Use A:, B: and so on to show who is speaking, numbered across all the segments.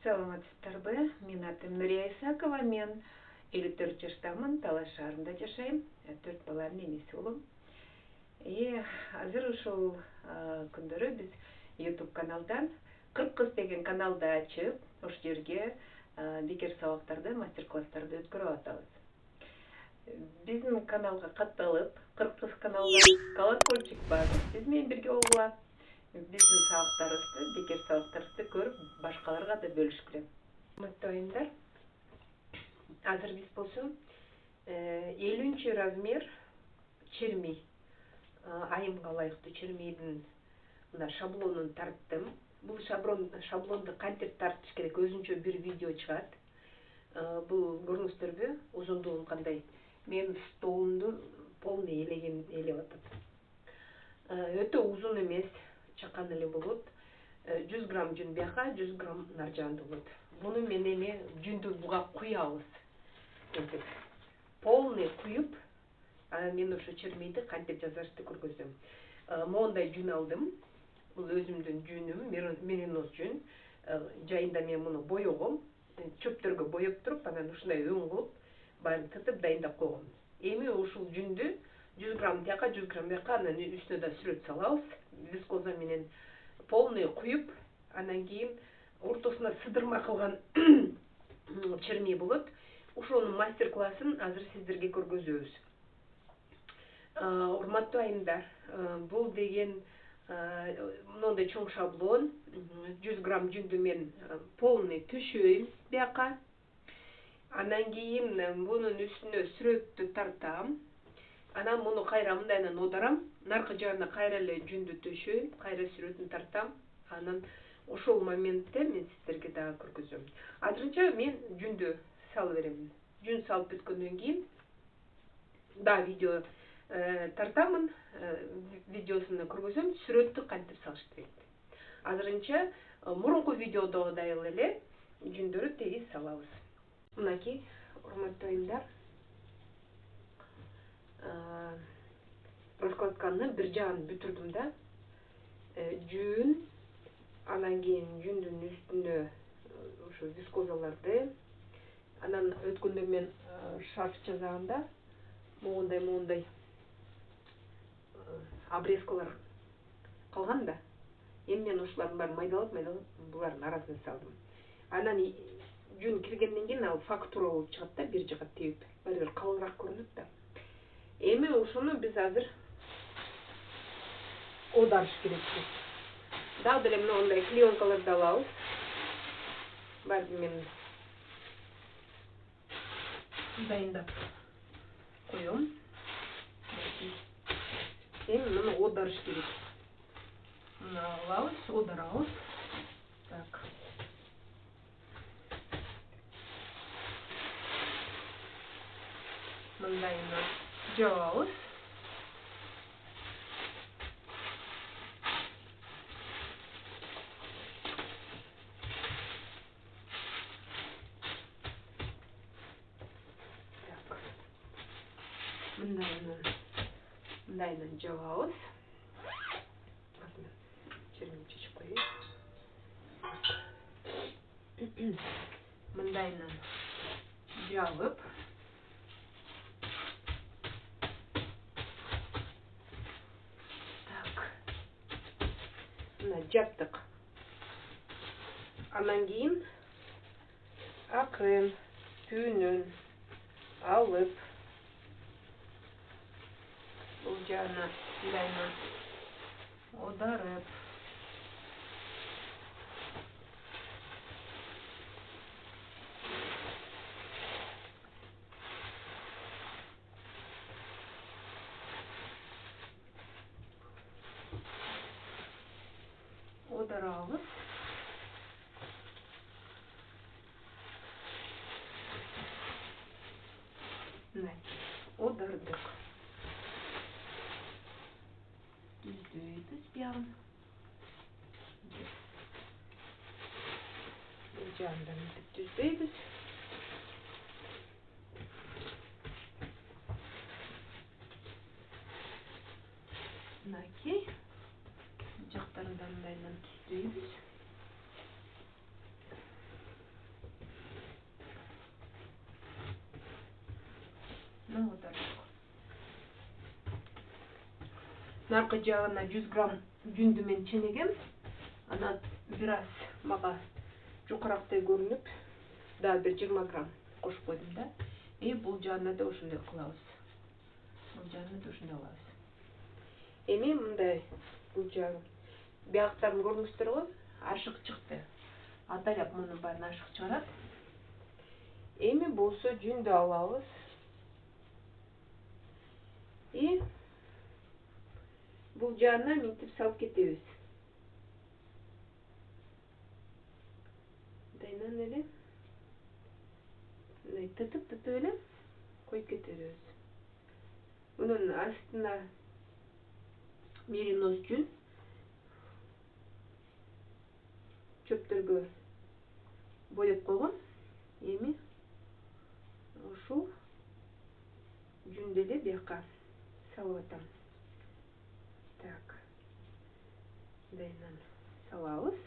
A: Саламатсыздарбы, мен атым Нурия Исакова, мен 54 жаштамын, Талас шаарында жашайм, 4 баланын энеси болом. Азыр ушул күндөрү биз YouTube каналдан 40 кыз деген каналды ачып, ошол жерге бекер сабактарды, мастер-класстарды өткөрүп атабыз. Биздин каналга катталып, 40 кыз каналга колокольчик басып, биз менен бирге болгула. Биздин сабактарыбызды, бекер сабактарыбызды көрүп, башкаларга да бөлүшкүлө. Мактайындар. Азыр биз болсо 50 размер черми, айымга ылайыктуу чермидин мына шаблонун тарттым. Бул шаблонду кантип тартыш керек, өзүнчө бир видео чыгат. Бул көрүңүздөрбү, узундугу кандай? Мен столумду полный элеп атат. Өтө узун эмес, чакан эле болот. 100 грамм жүн бияка, 100 грамм нар жагында болот. Буну мен эми жүндү буга куябыз. Полный куюп, мен ошо чермейди кантип жасашты көргөзөм. Моундай жүн алдым. Бул өзүмдүн жүнүм, мериноз жүн. Жайында мен муну боёгом. Чөптөргө боеп туруп, анан ушундай өң кылып, баарын тытып дайындап койгом. Эми ушул жүндү 100 грамм бияка, 100 грамм бияка, анан үстүнө да сүрөт салабыз. Вискоза менен полный куюп, анан кийин ортосуна сыдырма кылган черми болот. Ошонун мастер-классын азыр сиздерге көргөзөбүз. Урматтуу айымдар, бул деген мындай чоң шаблон. 100 грамм жүндү мен полный төшөйм бияка. Анан кийин бунун үстүнө сүрөттү тартам. Анан муну кайра мындайынан одарам. Наркы жагына кайра эле жүндү төшөйм, кайра сүрөтүн тартам. Анан ошол моментте мен сиздерге дагы көргөзөм. Азырынча мен жүндү салып берем. Жүн салып бүткөндөн кийин да видео тартамын, видеосуну көргөзөм, сүрөттү кантип салыш керек. Азырынча мурунку видеодогудай эле жүндөрү тегиз салабыз. Мынакей, урматтуу айымдар, раскладканы бир жагын бүтүрдүм да. Жүн, анан кийин жүндүн үстүнө ошо вискозаларды, анан өткөндө мен шарф жазагында моундай обрезкалар калган да. Эми мен ушулардын баарын майдалап булардын арасына салдым. Анан жүн киргенден кийин ал фактура болуп чыгат да, бир жака тебип, бир калыңыраак көрүнөт да. Эми ошону биз азыр одарыш керекпиз. Дагы деле мындай клеенкаларды алабыз. Баарын мен дайындап коем. Эми муну одарыш керек. Муну алабыз, одарабыз. Так. Мындайынан жабабыз. Так. Мындайынан жабабыз. Чермени чечип коеюн. Мындайынан жабып, мына жаптык. Анан кийин акырын түйүнөн алып, бул жагына мындайынан одарып, одарабыз. Одардык. Түздөйбүз биягын. Бул жагын да мынтип түздөйбүз. Мынакей. Жактарын да мындайынан түздөйбүз.
B: наркы жағына 100 грамм жүнді мен ченегем. Ана біраз маға жұқырақтай көрініп, да бір 20 грамм қошып қойдым да. Бұл жағына да ошындай қылабыз. Бұл жағына да ошындай қылабыз. Мындай бұл жағы бияқтарын көріңіздер ғой, ашық шықты. Атайлап мұның барын ашық шығарады. Болса жүнді алабыз. Бұл жағына ментіп салып кетебіз. Дайнан әлі. Тұтып әлі қойып кетеріз. Бұның астына мериноз жүн чөптерге бояп қойған. Ошол жүнделе бияққа салып атам. Так. Дайнан салабыз.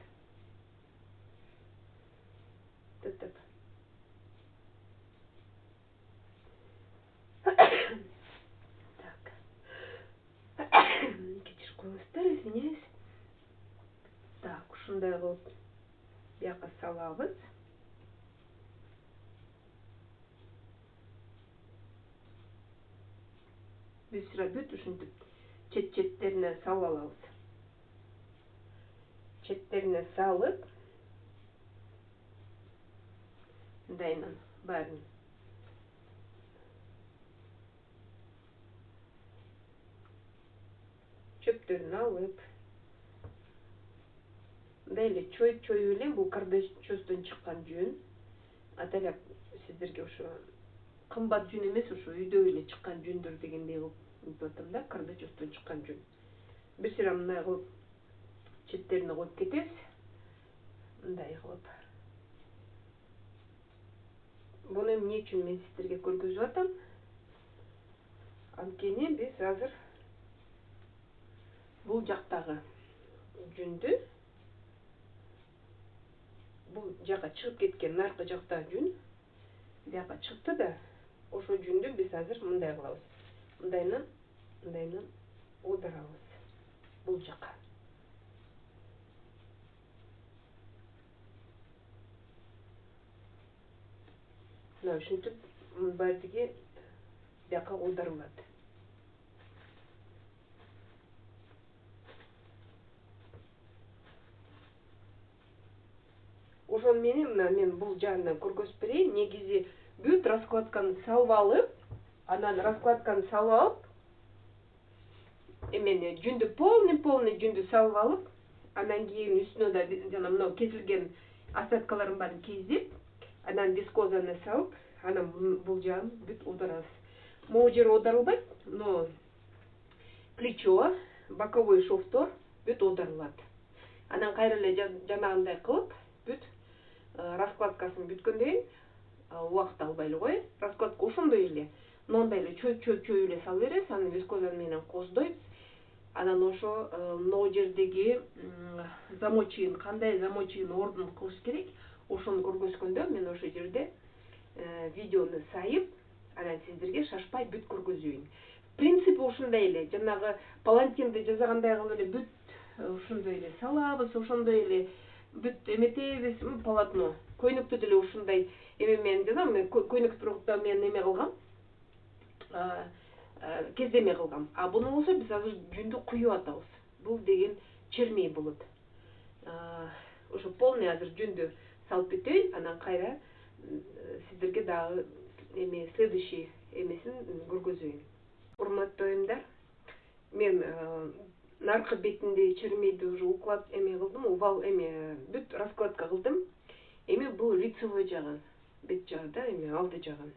B: Тұтып. Так. Кечір қойыңыздар, извиняюсь. Так, ушундай кылып бияққа салабыз. Біз бүт ушинтип чет-четтерине салып алабыз. Четтерине салып, мындайынан барын чөптерин алып, мындай эле чоюп эле, бул кардачостон чыккан жүн. Атайлап сиздерге ошо кымбат жүн эмес, ошо үйдө эле чыккан жүндөр дегендей кылып айтып атам да, кардачостон чыккан жүн. Бир сыра мындай кылып четтерине коюп кетебиз. Мындай кылып. Буну эмне үчүн мен сиздерге көргөзүп атам? Анткени биз азыр бул жактагы жүндү, бул жака чыгып кеткен наркы жактагы жүн бияка чыкты да, ошо жүндү биз азыр мындай кылабыз. Мындайынан оодарабыз бул жака. Мына ушинтип бардыгы бияка оодарылат. Ошол менен мен бул жагынан көргөзүп берейин. Негизи бүт раскладканы салып алып, анан раскладканы салып алып, эмени жүндү полный жүндү салып алып, анан кийин үстүнө да жана мына кесилген остаткаларын баарын кийизип, анан вискозаны салып, анан бул жагын бүт оодарабыз. Могу жери оодарылбайт, но плечо, боковой шовтор бүт оодарылат. Анан кайра эле жанагындай кылып, бүт раскладкасын бүткөндөн кийин убакыт албай эле коеюн. Раскладка ошондой эле, мындай эле чөйүп эле салып беребиз, анан вискоза менен коздойбуз. Анан ошо могу жердеги замочыйын, кандай замочыйын ордун кылыш керек, ошону көргөзгөндө мен ошол жерде видеону сайып, анан сиздерге шашпай бүт көргөзөйүн. Принципи ушундай эле, жанагы палантинди жасагандай кылып эле бүт ушондой эле салабыз, ошондой эле бүт эметебиз, полотно. Көйнөктү деле ушундай эме менен жазам, көйнөктү мен эме кылгам, кездеме кылгам. А буну болсо биз азыр жүндү куюп атабыз. Бул деген чермей болот. Ошо полный азыр жүндү салып бүтөйүн, анан кайра сиздерге дагы эме следующий эмесин көргөзөйүн. Урматтуу айымдар, мен наркы бетинде чермейди уже уклад эме кылдым, увал эме бүт раскладка кылдым. Эми бул лицевой жагы, бет жагы да, эме алды жагы.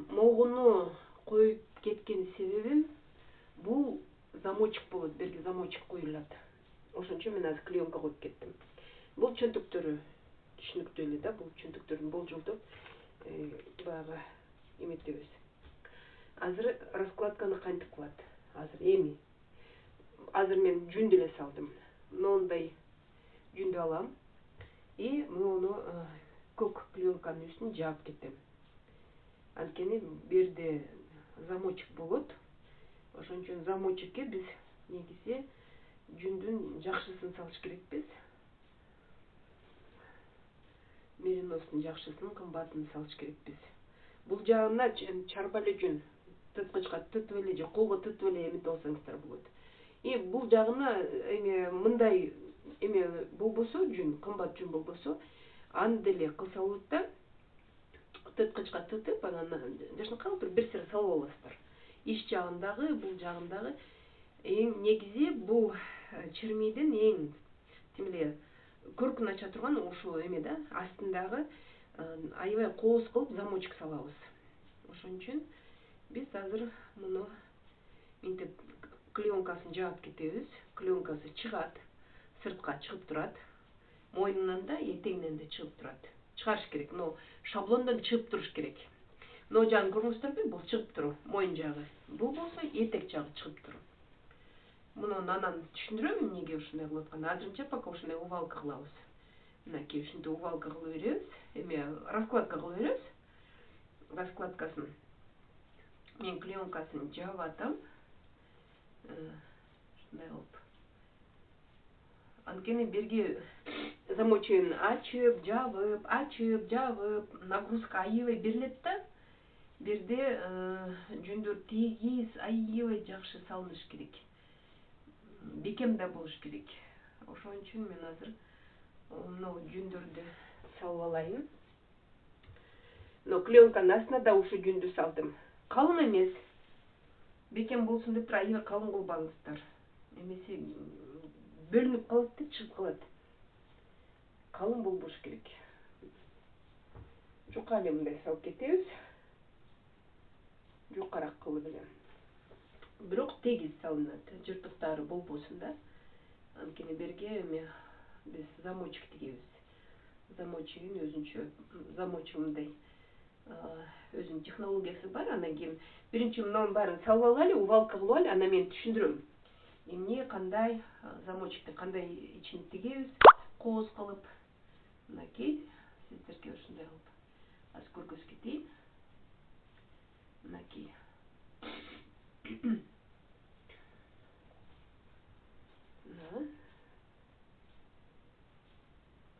B: Могуну коюп кеткен себебим, бул замочек болот, берги замочек коюлат. Ошон үчүн мен азыр клеенка коюп кеттим. Бул чөнтөктөрү түшүнүктүү эле да, бул чөнтөктөрдүн болжолдоп баягы эметебиз. Азыр раскладканы кантип кылат? Азыр мен жүндү эле салдым. Моундай жүндү алам и муну көк клеенканын үстүн жаап кетем. Анткени берде замочек болот. Ошон үчүн замочекке биз негизи жүндүн жакшысын салыш керекпиз. Мериностун жакшысын, кымбатын салыш керекпиз. Бул жагына чарба эле жүн тыткычка тытып эле же колго тытып эле эметип алсаңыздар болот. Бул жагына мындай болбосо, жүн, кымбат жүн болбосо, аны деле кылса болот да, тыткычка тытып, анан жашынакай бир сыра салып аласыздар. Иш жагындагы, бул жагындагы эң негизи бул чермийдин эң тим эле көркүн ача турган ушул да, астындагы аябай кооз кылып замочек салабыз. Ошон үчүн биз азыр муну минтип клеенкасын жаап кетебиз. Клеенкасы чыгат, сыртка чыгып турат. Мойнунан да, этегинен да чыгып турат. Чыгарыш керек, но шаблондон чыгып туруш керек. Мына жагын көрүңүздөрбү? Бул чыгып туруу, мойын жагы. Бул болсо этек жагы чыгып туруу. Муну анан түшүндүрөм эмнеге ушундай кылып атканын. Азырынча пока ушундай увалка кылабыз. Мынакей ушинтип увалка кылып беребиз. Раскладка кылып беребиз. Раскладкасын мен клеенкасын жаап атам. Ушундай кылып. Анткени берги замочегин ачып, жабып, нагрузка аябай берилет да. Бирде жүндөр тегиз, аябай жакшы салыныш керек. Бекем да болуш керек. Ошон үчүн мен азыр мына жүндөрдү салып алайын. Но клеенканын астына да ушу жүндү салдым. Калың эмес. Бекем болсун деп аябай калың кылбаңыздар. Эмесе бөлүнүп калат да, чыгып калат. Калың болбош керек. Жука эле мындай салып кетебиз. Жукарак кылып эле. Бирок тегиз салынат, жыртыктары болбосун да. Анткени берге биз замочек тигебиз. Замочегин өзүнчө замочегиндай өзүнүн технологиясы бар. Анан кийин биринчи мунун баарын салып алайлы, увалка кылып алайлы, анан мен түшүндүрөм. Эмне, кандай замочекти кандай ичине тигебиз, кооз кылып. Мынакей сиздерге ушундай кылып аз көргөзүп кетейин. Мынакей.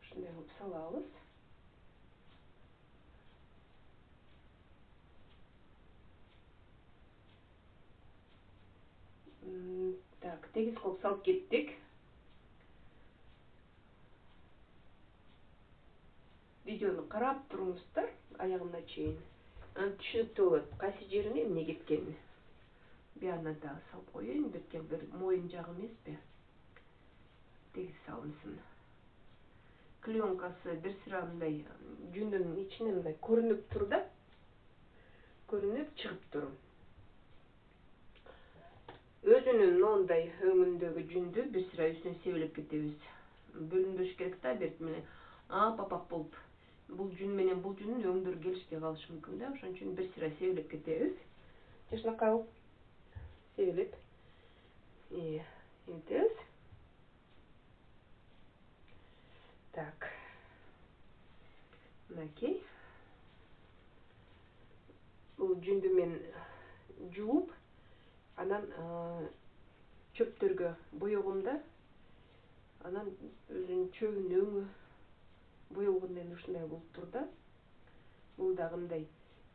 B: Ушундай кылып салабыз. Так, тегиз кылып салып кеттик. Видеону карап туруңуздар аягына чейин. Түшүнүктүү болот, кайсы жерине эмне кеткени. Биана да салып коеюн, бир моюн жагы эмеспи? Тегиз салынсын. Клеенкасы бир сыра мындай жүндүн ичинен мындай көрүнүп тур да. Көрүнүп чыгып тур. Өзүнүн моундай өңүндөгү жүндү бир сыра үстүнө себелеп кетебиз. Бөлүнбөш керек да, берт менен апапак болуп. Бул жүн менен бул жүндүн өңдөрү келишпей калышы мүмкүн да. Ошон үчүн бир сыра себелеп кетебиз. Жашынакай себелеп эметебиз. Так. Мынакей. Бул жүндү мен жууп, анан чөптөргө боегом да. Анан өзүнүн чөбүнүн өңү боелгондон кийин ушундай болуп тур да. Бул дагы мындай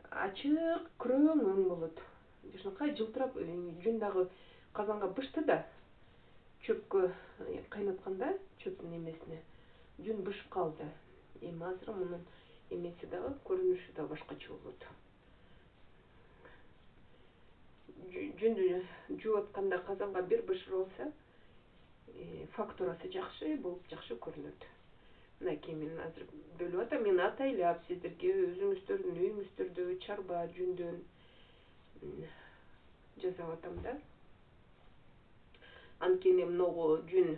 B: ачык, күрөң өң болот. Жашынакай жылтырап, жүн дагы казанга бышты да. Чөпкө кайнатканда, чөптүн эмесине жүн бышып калды. Эми азыр мунун эмеси дагы, көрүнүшү да башкача болот. Жүндү жууп атканда казанга бир бышырып алса, фактурасы жакшы болуп, жакшы көрүнөт. Мынакей мен азыр бөлүп атам. Мен атайлап сиздерге өзүңүздөрдүн үйүңүздөрдө чарба жүндөн жасап атам да. Анткени многу жүн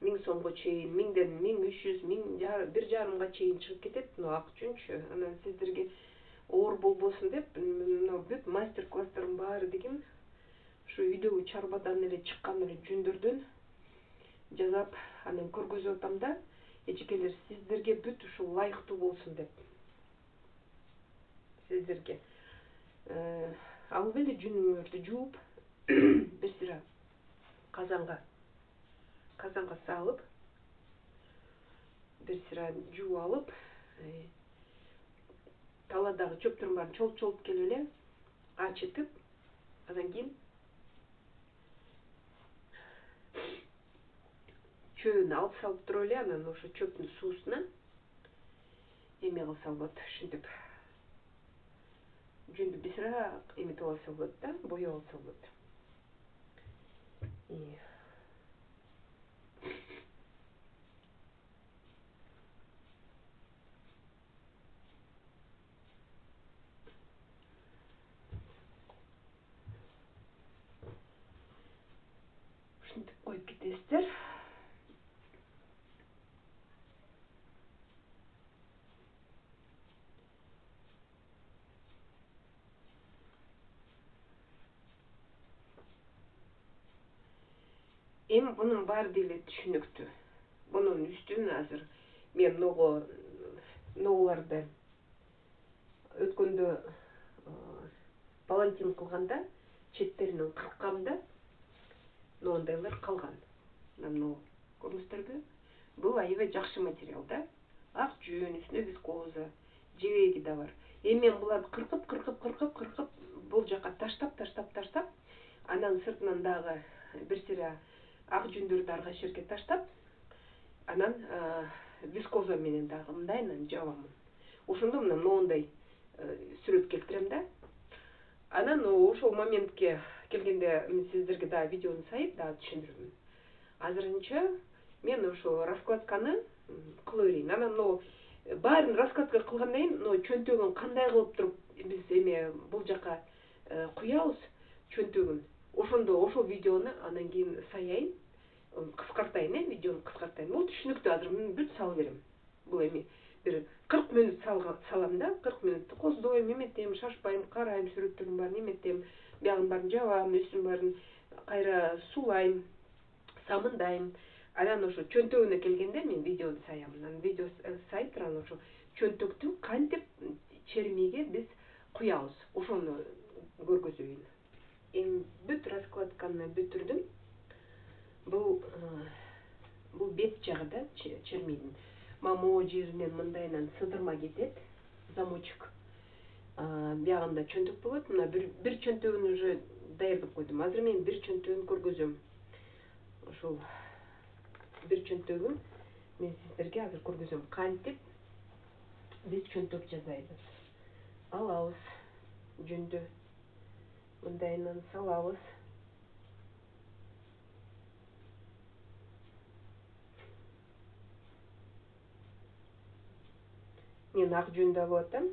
B: 1000 сомго чейин, 1000ден 1300, 1,5 чейин чыгып кетет. Но ак жүнчү. Анан сиздерге оор болбосун деп, бүт мастер-класстардын баары деген ушу үйдөгү чарбадан эле чыккан эле жүндөрдөн жасап, анан көргөзүп атам да. Эжекелер, сиздерге бүт ушул ылайыктуу болсун деп. Сиздерге алып эле жүнүңөрдү жууп бир сыра казанга салып бир сыра жууп алып таладагы чөптөрдүн баарын чолуп келип эле ачытып анан кийин чөбүн алып салып туруп эле анан ошо чөптүн суусуна эме кылса болот, ушинтип жүндү бисыраак эметип алса болот да, боеп алса болот. Ушинтип коюп кетесиздер. Эми бунун баары деле түшүнүктүү. Бунун үстүн азыр мен ногуларды өткөндө балантин кылганда четтеринен кырккамда моундайлар калган. Мына көрүңүздөрбү? Бул аябай жакшы материал да. Ак жүн, үстүнө вискоза, жибеги да бар. Эми мен буларды кыркып бул жака таштап, анан сыртынан дагы бир сыра ак жүндөрдү ар кайсы жерге таштап, анан вискоза менен дагы мындайынан жабам. Ошондо мына моундай сүрөт келтирем да. Анан ошол моментке келгенде мен сиздерге дагы видеону сайып дагы түшүндүрөмүн. Азырынча мен ошо раскладканы кыла берейин. Анан баарын раскладка кылгандан кийин чөнтөгүн кандай кылып туруп биз эме бул жака куябыз чөнтөгүн. Ошондо ошол видеону анан кийин саяйын, кыскартайын, видеону кыскартайын. Бул түшүнүктүү, азыр бүт салып берем. Бул эми бир 40 мүнөт салам да, 40 мүнөттү коздойм, эметем, шашпайм, карайм сүрөттөрдүн баарын, эметем, биягын баарын жабам, үстүн баарын кайра суулайм, самындайм. Анан ошо чөнтөгүнө келгенде мен видеону саям. Анан видео сайып турган ошо чөнтөктү кантип чермийге биз куябыз, ошону көргөзөйүн. Эми бүт раскладканы бүтүрдүм. Бул бет жагы да чермийдин. Могу жеринен мындайынан сыдырма кетет, замочек. Биягында чөнтөк болот. Мына бир чөнтөгүн уже даярдап койдум. Азыр мен бир чөнтөгүн көргөзөм. Ошол бир чөнтөгүн мен сиздерге азыр көргөзөм. Кантип биз чөнтөк жасайбыз. Алабыз жүндү, мындайынан салабыз. Мен ак жүндү алып атам.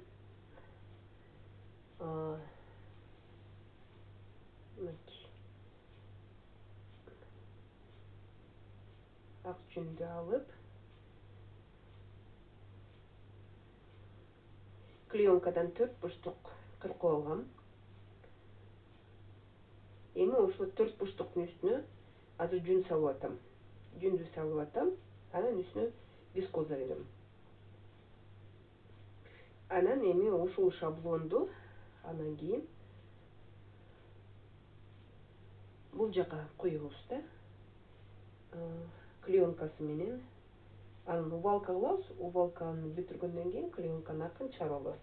B: Ак жүндү алып, клеенкадан 4 бурчтук кыркып алгам. Эми ошол 4 бурчтуктун үстүнө азыр жүн салып атам. Жүндү салып атам, анан үстүнө вискоза берем. Анан эми ушул шаблонду анан кийин бул жака коебуз да. Клеенкасы менен анан убалка кылабыз. Убалканы бүтүргөндөн кийин клеенканы акын чыгарып алабыз.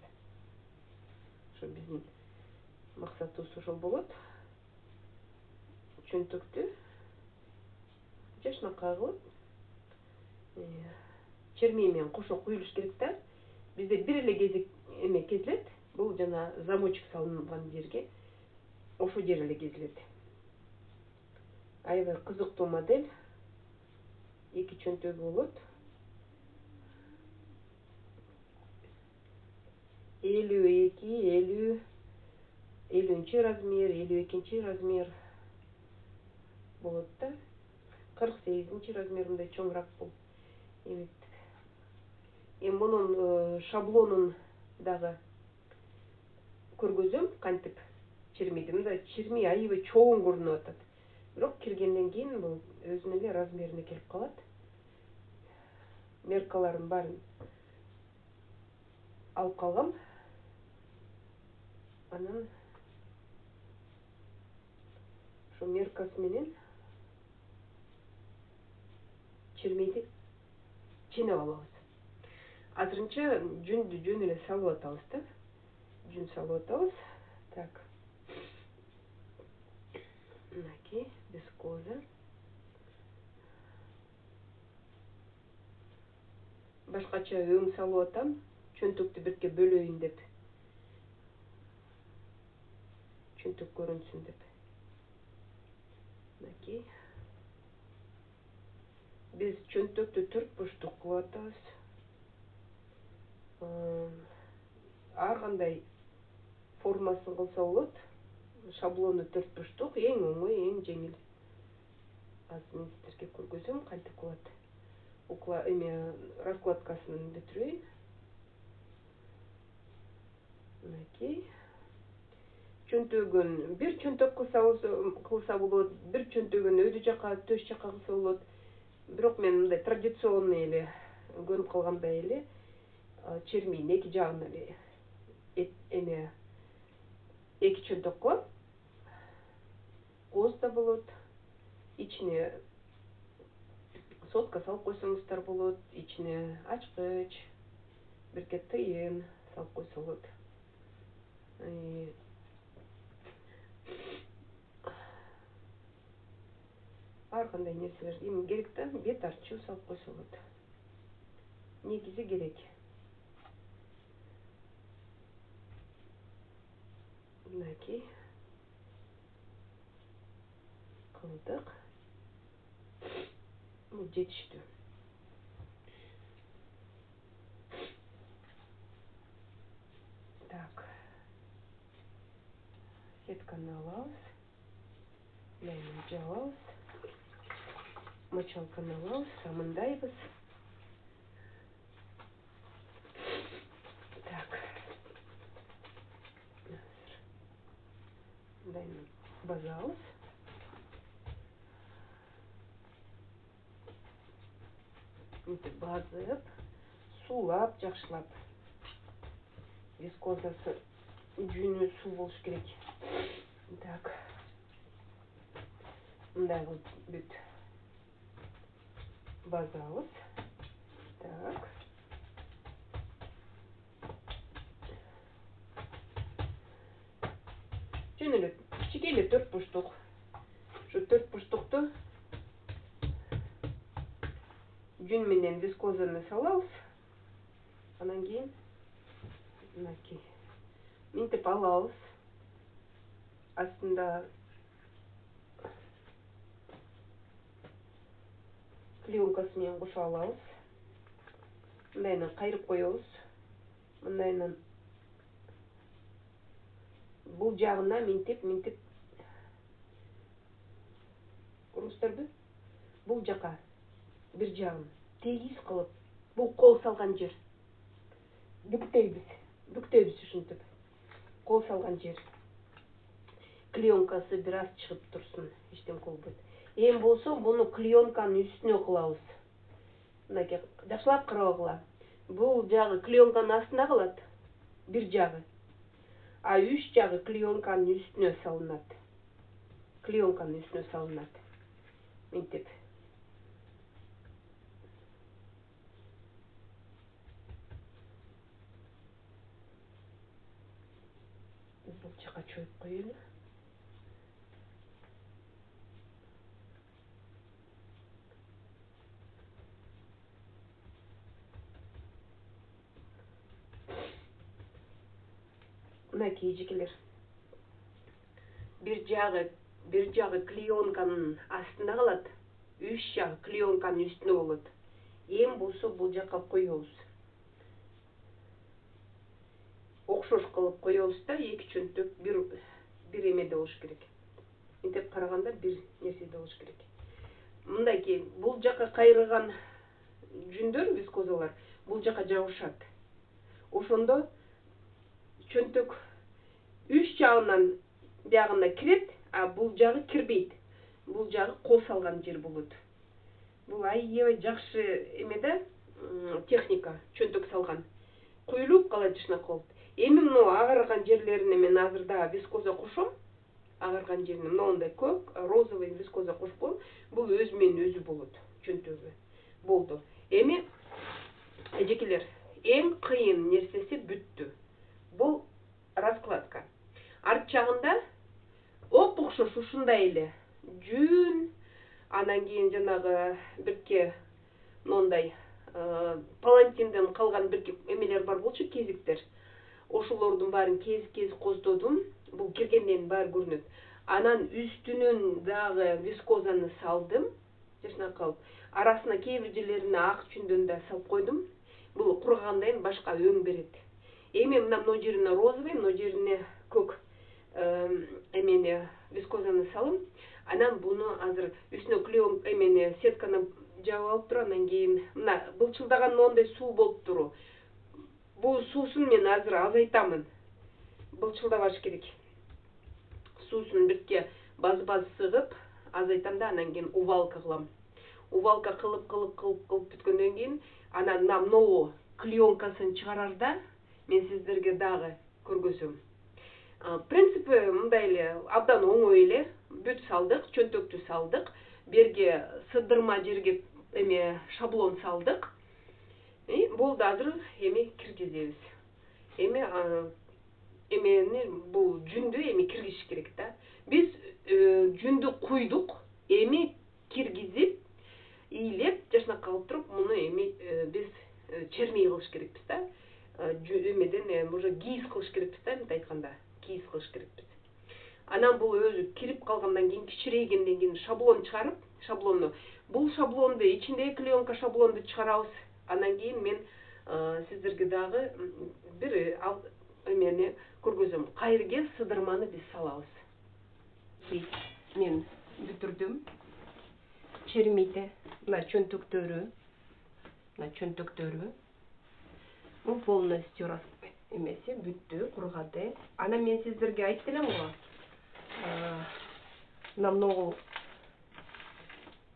B: Ошо биздин максатыбыз ошол болот. Чөнтөктү жашнакай кылып чермей менен кошо куюлуш керек да. Бизде бир эле кезек эме кезилет. Бул жана замочек салынган жерге ошол жер эле кезилет. Аябай кызыктуу модель. 2 чөнтөгү болот. 52, 50 размер, 52 размер болот да. 48 размеринде чоңураак бул. Эми мунун шаблонун дагы көргөзөм, кантип чермейди. Мында чермей аябай чоң көрүнүп атат. Бирок киргенден кийин бул өзүнүн эле размерине келип калат. Меркаларын баарын алып калгам. Анан ошо меркасы менен чермейди чыйнап алабыз. Азырынча жүндү жөн эле салып атабыз да. Жүн салып атабыз. Так. Мынакей вискоза. Башкача өң салып атам, чөнтөктү бирке бөлөйүн деп. Чөнтөк көрүнсүн деп. Мынакей. Biz чөнтөктү 4 бурчтук кылып атабыз. Ар кандай формасын кылса болот. Шаблону 4 бурчтук, эң оңой, эң жеңил. Азыр мен сиздерге көргөзөм кантип кылат. Раскладкасын бүтүрөйүн. Мынакей. Чөнтөгүн бир чөнтөк кылса болот, бир чөнтөгүн өйдү жака, төш жака кылса болот. Бирок мен мындай традиционный эле көрүп калгандай эле чермийдин эки жагына эле эки чөнтөк кылам. Коз да болот. Ичине сотка салып койсоңуздар болот, ичине ачкыч, бирке тыйын салып койсо болот. Ар кандай нерселер эми керек да, бет арчуу салып койсо болот. Негизи керек. Мынакей. Кылдык. Бул жетиштүү. Так. Сетканы алабыз. Мынаны жабабыз. Мочалканы алабыз, мындайбыз. Так. Мындайны базабыз. Мынтип базып, суулап, жакшылап. Вискозасы жүнү суу болуш керек. Так. Мындай кылып бүт базабыз. Так. Жөн эле кичине эле 4 бурчтук. Ошо 4 бурчтукту жүн менен вискозаны салабыз. Анан кийин мынакей минтип алабыз. Астында клеенкасы менен кошуп алабыз. Мындайынан кайрып коебуз. Мындайынан бул жагына минтип көрүңүздөрбү? Бул жака бир жагын тегиз кылып, бул кол салган жер. Бүктөйбүз ушинтип. Кол салган жер. Клеенкасы бир аз чыгып турсун, эчтеме болбойт. Эми болсо буну клеенканын үстүнө кылабыз. Мынакей жакшылап карабагыла. Бул жагы клеенканын астында калат, бир жагы. А үч жагы клеенканын үстүнө салынат. Клеенканын үстүнө салынат. Минтип. Бул жака чоюп коелу. Мынакей жекелер. Бир жагы клеенканын астында калат, үч жагы клеенканын үстүнө болот. Эми болсо бул жака коебуз. Окшош кылып коебуз да, эки чөнтөк бир эмеде болуш керек. Минтип караганда бир нерседе болуш керек. Мындайки бул жака кайрылган жүндөр, вискозалар бул жака жабышат. Ошондо чөнтөк үч жагынан биягына кирет, а бул жагы кирбейт. Бул жагы кол салган жер болот. Бул аябай жакшы эме да, техника, чөнтөк салган. Куюлуп калат ушунака болуп. Эми мына агарган жерлерине мен азыр да вискоза кошом. агарган жерине мындай көк розовый вискоза кошкон. Бул өзү менен өзү болот чөнтөгү. Болду. Эми эжекелер эң кыйын нерсеси бүттү. Бул раскладка. Арт жагында оп-окшош ушундай эле жүн, анан кийин жанагы бирке мындай палантинден калган бирке эмелер бар болчу, кезиктер. Ошолордун баарын кез коздодум. Бул киргенден баары көрүнөт. Анан үстүнөн дагы вискозаны салдым. Жашына калып, арасына кээ бир жерлерине ак жүндөн да салып койдум. Бул кургагандан кийин башка өң берет. Эми мына бул жерине розовый, бул жерине көк эмени вискозаны салым. Анан буну азыр үстүнө клеон эмени сетканы жаап алып туруп, анан кийин мына былчылдаган моундай суу болуп туру. Бул суусун мен азыр азайтамын. Былчылдабаш керек. Суусун бирке баз сыгып азайтам да, анан кийин увалка кылам. Увалка кылып бүткөндөн кийин анан мына клеонкасын чыгарарда мен сиздерге дагы көргөзөм. Принципи мындай эле, абдан оңой эле. Бүт салдык, чөнтөктү салдык. Берге сыдырма жерге эме шаблон салдык. Болду, азыр эми киргизебиз. Эмени бул жүндү эми киргизиш керек да. Биз жүндү куйдук, эми киргизип, ийилеп, жашына калып туруп, муну эми биз чермей кылыш керекпиз да. Эмеден уже кийиз кылыш керекпиз да, мынтип айтканда, кийиз кылыш керекпиз. Анан бул өзү кирип калгандан кийин, кичирейгенден кийин шаблон чыгарып, бул шаблонду ичиндеги клеонка шаблонду чыгарабыз. Анан кийин мен сиздерге дагы бир эмени көргөзөм. Кайерге сыдырманы биз салабыз. Мен бүтүрдүм. Чермейде мына чөнтөктөрү, бул полностью эмеси бүттү, кургады. Анан мен сиздерге айтып элем го. Мына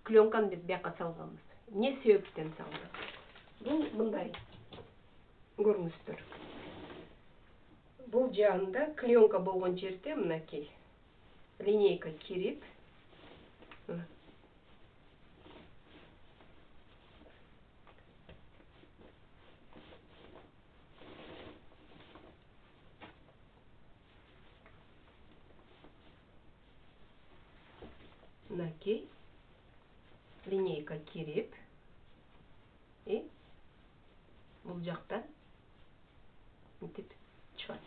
B: клеонканы биз бияка салганбыз. Не себептен салдык? Бул мындай көрүңүздөр. Бул жаанда клеонка болгон жерде мынакей линейка кирип, бул жактан мынтип чыгат.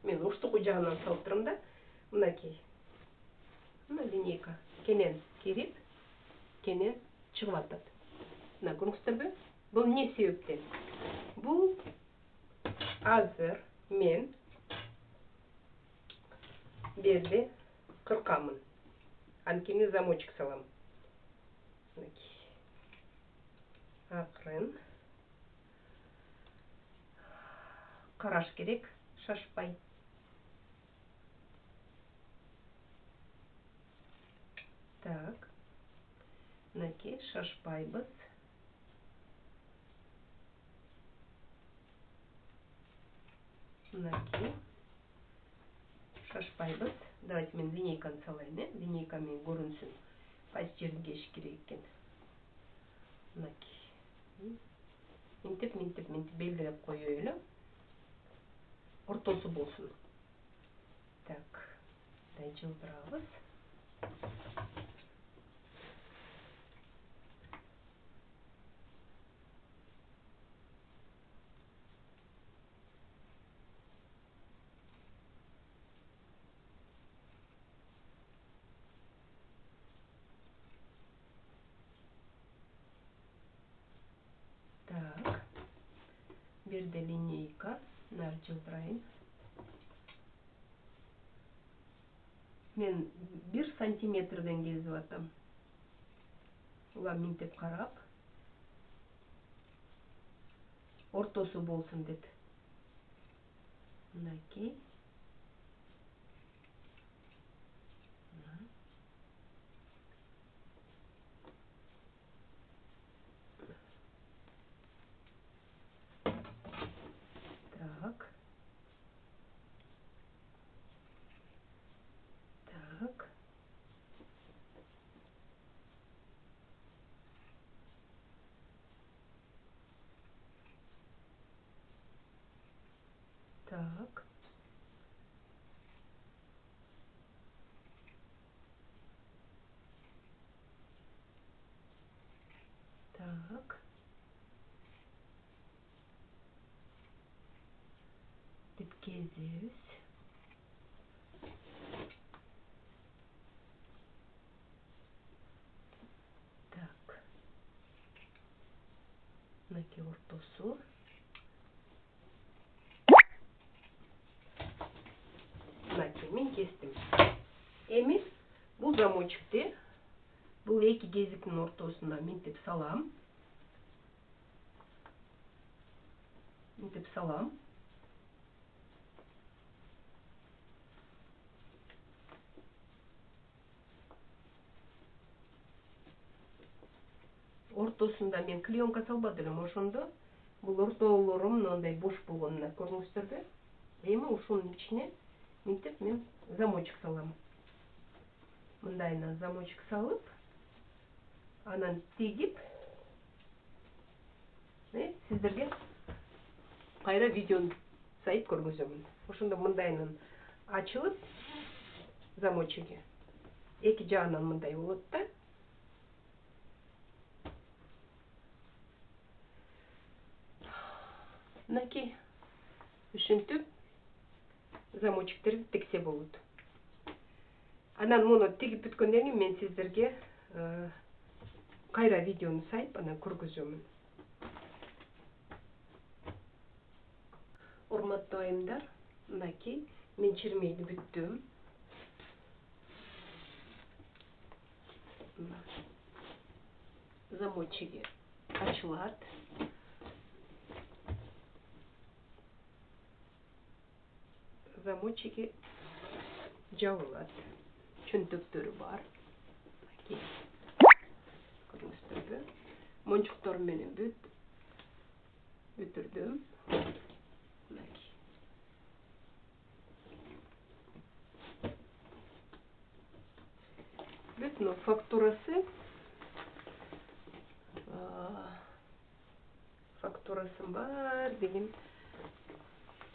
B: Мен уштугу жагынан салып турам да, мынакей. Мына линейка кенен кирип, кенен чыгып атат. Мына көрүңүздөрбү? Бул не себептен? Бул азыр мен берди кыркамын. Анткени замочек салам. Акырын караш керек, шашпай. Так. Мынакей шашпайбыз. Мынакей шашпайбыз. Давайте мен линейканы салайын, линейка мен көрүнсүн. Кайсы жерин кесиш керек экен. Мынакей. Минтип белгилеп коёюлу. Ортосу болсун. Так. Жылдырабыз. Так. Бирде линейка. Нар жылдырайын. Мен 1 сантиметрден кезип атам. Ула минтип карап, ортосу болсун деп. Мынакей. Так. Так. Так. Біткеземіз. Так. Мынакей ортосу. Мынакей мен кестім. Эми бул замочекти бул эки кезиктин ортосуна минтип салам. Ортосунда мен клеенка салбады элем, ошондо бул ортолорум мындай бош болгонуна көрүңүздөрбү. Эми ушунун ичине минтип мен замочек салам. Мындайынан замочек салып, анан тигип, сиздерге кайра видеону сайып көргөзөмүн. Ошондо мындайынан ачылып, замочеги эки жагынан мындай болот да. Мынакей ушинтип замочектерди тиксе болот. Анан муну тигип бүткөндөн кийин мен сиздерге кайра видеону сайып анан көргөзөмүн. Урматтуу айымдар, мынакей мен чирмейди бүттүм. Замочеги ачылат. Замочеги жабылат. Чөнтөктөрү бар. Көрүңүздөрбү? Мончуктор менен бүтүрдүм. Бүтүн фактурасы бар деген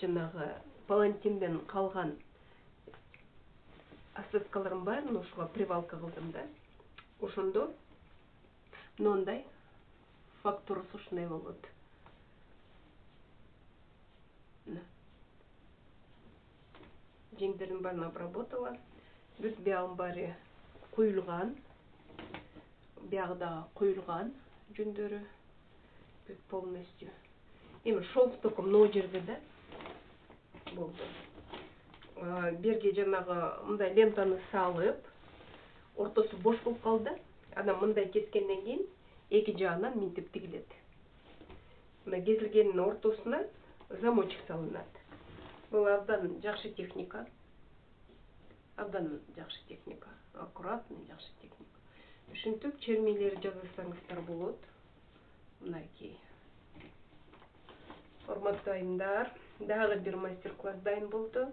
B: жанагы палантинден калган остаткаларым баарын ошого привалка кылдым да. Ошондо мындай фактурасы ушундай болот. Жеңдердин баарын обработала. Бүт биягын баары куюлган. Биягы дагы куюлган жүндөрү. Бүт полностью. Эми шов только мына жерде да болду. Берге жанагы мындай лентаны салып, ортосу бош болуп калды. Анан мындай кескенден кийин эки жагынан минтип тигилет. Мына кесилгендин ортосуна замочек салынат. Бул абдан жакшы техника. Аккуратный, жакшы техника. Ушинтип чермелер жасасаңыздар болот. Мынакей. Урматтуу айымдар, дагы бир мастер-класс дайын болду.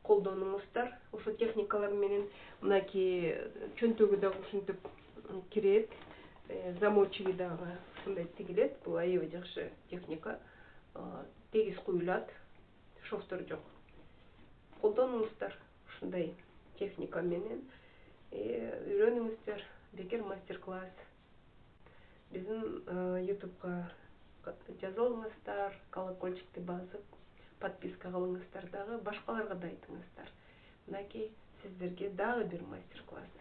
B: Колдонуңуздар. Ошо техникалар менен мынакей чөнтөгү дагы ушинтип кирет. Замочеги дагы ушундай тигилет. Бул аябай жакшы техника. Тегиз куюлат. Шовтор жок. Колдонуңуздар ушундай техника менен. Үйрөнүңүздөр. Бекер мастер-класс. Биздин YouTube'га жазылыңыздар, колокольчикти басып, подписка кылыңыздар дагы, башкаларга да айтыңыздар. Мынакей сиздерге дагы бир мастер-класс.